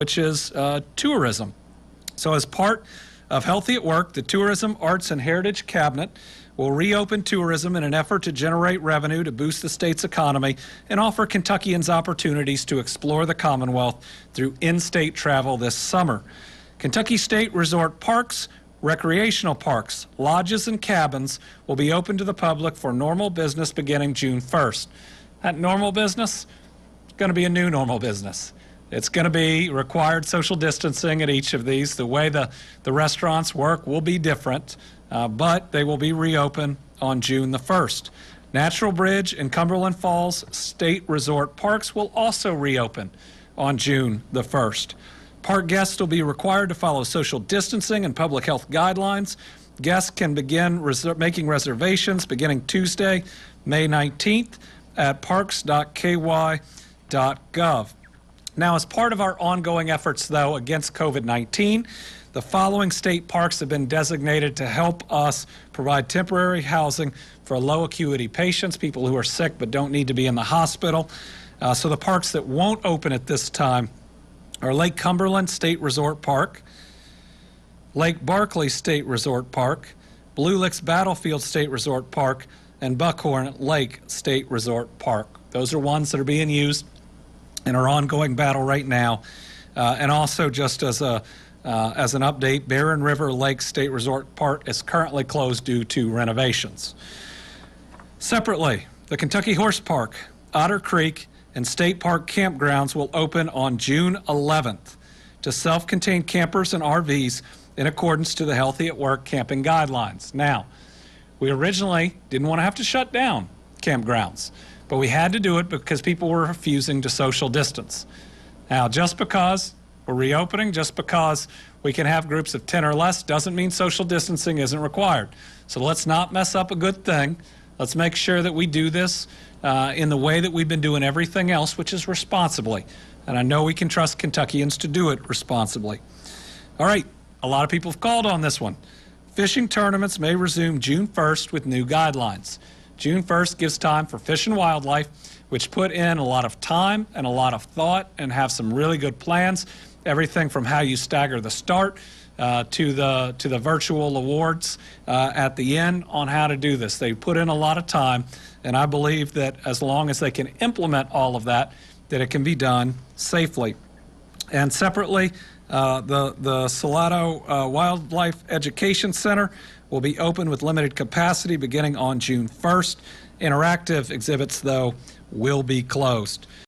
which is tourism. So as part of Healthy at Work, the Tourism, Arts, and Heritage Cabinet will reopen tourism in an effort to generate revenue to boost the state's economy and offer Kentuckians opportunities to explore the Commonwealth through in-state travel this summer. Kentucky State Resort Parks, recreational parks, lodges, and cabins will be open to the public for normal business beginning June 1st. That normal business is going to be a new normal business. It's going to be required social distancing at each of these. The way the restaurants work will be different, but they will be reopened on June the 1st. Natural Bridge and Cumberland Falls State Resort Parks will also reopen on June the 1st. Park guests will be required to follow social distancing and public health guidelines. Guests can begin making reservations beginning Tuesday, May 19th at parks.ky.gov. Now, as part of our ongoing efforts, though, against COVID-19, the following state parks have been designated to help us provide temporary housing for low acuity patients, people who are sick but don't need to be in the hospital. So the parks that won't open at this time are Lake Cumberland State Resort Park, Lake Barkley State Resort Park, Blue Licks Battlefield State Resort Park, and Buckhorn Lake State Resort Park. Those are ones that are being used in our ongoing battle right now. And also, just as an update, Barren River Lake State Resort Park is currently closed due to renovations. Separately, the Kentucky Horse Park, Otter Creek, and State Park campgrounds will open on June 11th to self-contained campers and RVs in accordance to the Healthy at Work camping guidelines. Now, we originally didn't want to have to shut down campgrounds, but we had to do it because people were refusing to social distance. Now, just because we're reopening, just because we can have groups of 10 or less, doesn't mean social distancing isn't required. So let's not mess up a good thing. Let's make sure that we do this in the way that we've been doing everything else, which is responsibly. And I know we can trust Kentuckians to do it responsibly. All right, a lot of people have called on this one. Fishing tournaments may resume June 1st with new guidelines. June 1st gives time for Fish and Wildlife, which put in a lot of time and a lot of thought and have some really good plans. Everything from how you stagger the start to the virtual awards at the end on how to do this. They put in a lot of time, and I believe that as long as they can implement all of that, that it can be done safely. And separately, the Salado Wildlife Education Center will be open with limited capacity beginning on June 1st. Interactive exhibits, though, will be closed.